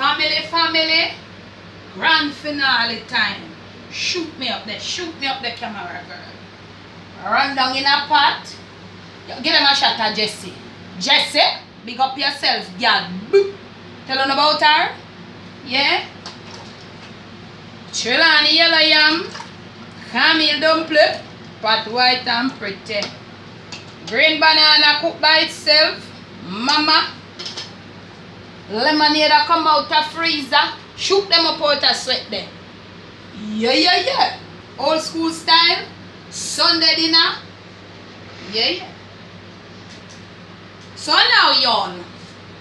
Family. Grand finale time. Shoot me up there camera girl. Run down in a pot. Give them a shot at Jessie. Jessie, big up yourself, girl. Boop. Tell them about her. Yeah? Trelawney yellow yam. Camille dumpling. Pot white and pretty. Green banana cooked by itself. Mama. Lemonade that come out of freezer. Shoot them up out of sweat there. Yeah. Old school style. Sunday dinner. Yeah. So now, y'all,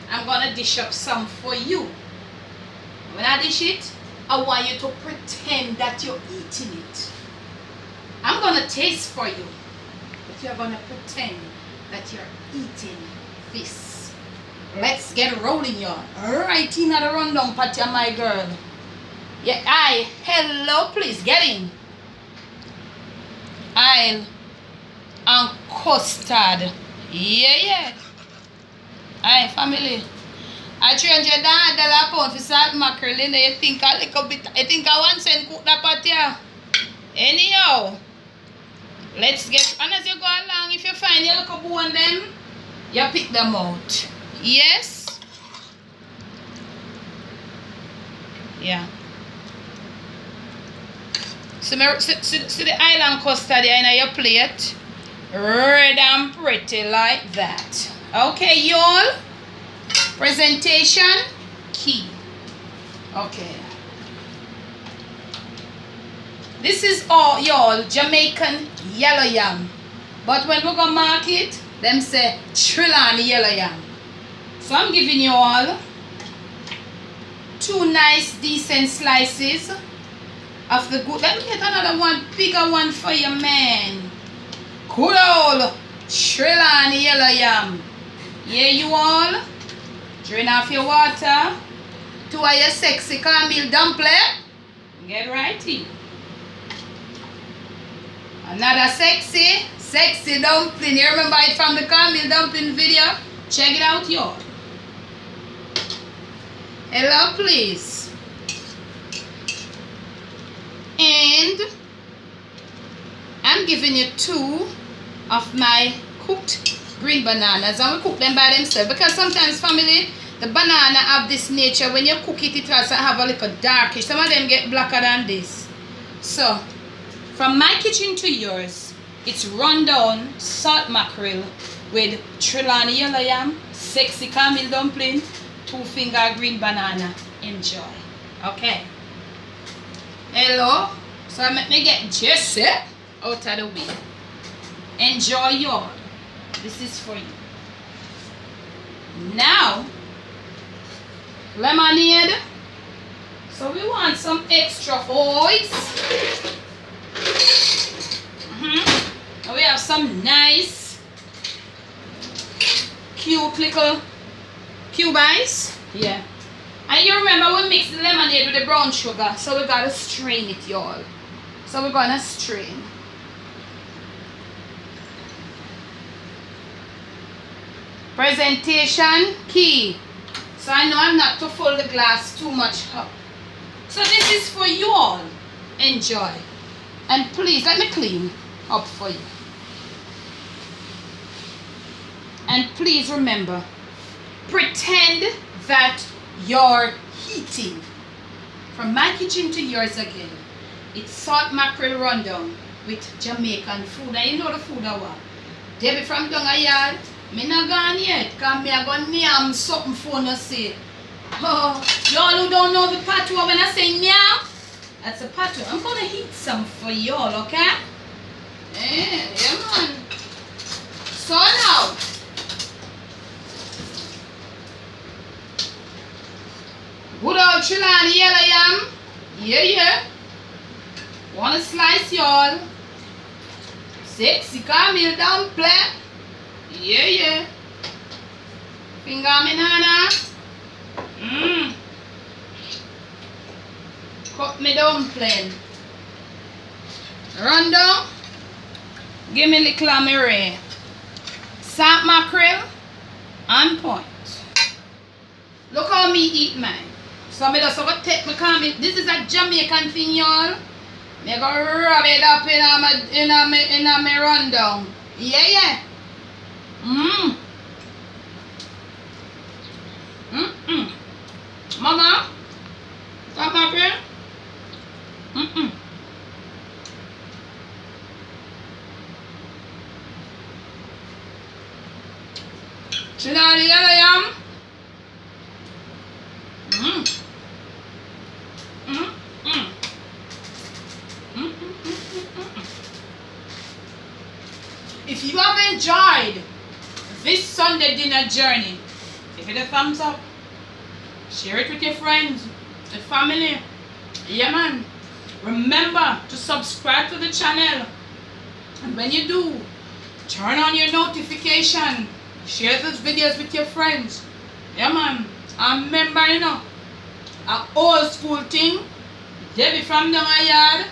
I'm gonna dish up some for you. When I dish it, I want you to pretend that you're eating it. I'm gonna taste for you, but you're gonna pretend that you're eating this. Let's get rolling, y'all. Right in at the rundown party, my girl. Yeah, hello, please, get in. Aisle and custard. Yeah. Aye, family. I $300 pound for salt mackerel in there. You think a little bit, I think I 1 cent cook that pot here. Anyhow, let's get, and as you go along, if you find your little bone them, you pick them out. Yes? Yeah. See the island custard here in your plate. Red and pretty like that. Okay, y'all. Presentation key. Okay. This is all y'all Jamaican yellow yam. But when we go market, them say Trelawney yellow yam. So I'm giving you all 2 nice decent slices of the good. Let me get another one, bigger one for you, man. Good old Trelawney yellow yam. Yeah, you all. Drain off your water. 2 of your sexy Camille dumpling. Get right in. Another sexy dumpling. You remember it from the Camille dumpling video? Check it out, y'all. Hello, please. And I'm giving you 2 of my cooked green bananas, and we cook them by themselves because sometimes, family, the banana have this nature. When you cook it, it has to have a little darkish. Some of them get blacker than this. So from my kitchen to yours, it's rundown salt mackerel with Trelawney yellow yam, sexy Camille dumpling, 2-finger green banana. Enjoy. Okay. Hello. So let me get Jessie out of the way. Enjoy, y'all. This is for you. Now, lemonade. So we want some extra oils. And we have some nice, cute little cube ice. Yeah. And you remember we mix the lemonade with the brown sugar. So we gotta strain it, y'all. So we're gonna strain. Presentation key. So I know I'm not to fill the glass too much up. So this is for you all. Enjoy. And please let me clean up for you. And please remember, pretend that you're heating. From my kitchen to yours again. It's salt mackerel rundown with Jamaican food. And you know the food I want. Debbie from down a yard. Me not gone yet, because me a go nyam something for no say. Oh, y'all who don't know the patois, when I say nyam, that's a patois. I'm gonna heat some for y'all, okay? Yeah, man. So now, good old Trelawney yellow yam. Yeah. Wanna slice, y'all? Sexy Camille dumpling. Yeah. Finger banana. Cut me dumpling. Run down. Give me little amire. Salt mackerel. On point. Look how me eat mine. So me just gonna take my comment. This is a Jamaican thing, y'all. Me gonna rub it up in my rundown. Yeah, yeah. Mama, stop happy. She not the yellow yam. If you have enjoyed this Sunday dinner journey, give it a thumbs up. Share it with your friends, the family. Yeah, man. Remember to subscribe to the channel. And when you do, turn on your notification. Share those videos with your friends. Yeah, man. And remember, you know, an old school thing. Debbie from the yard.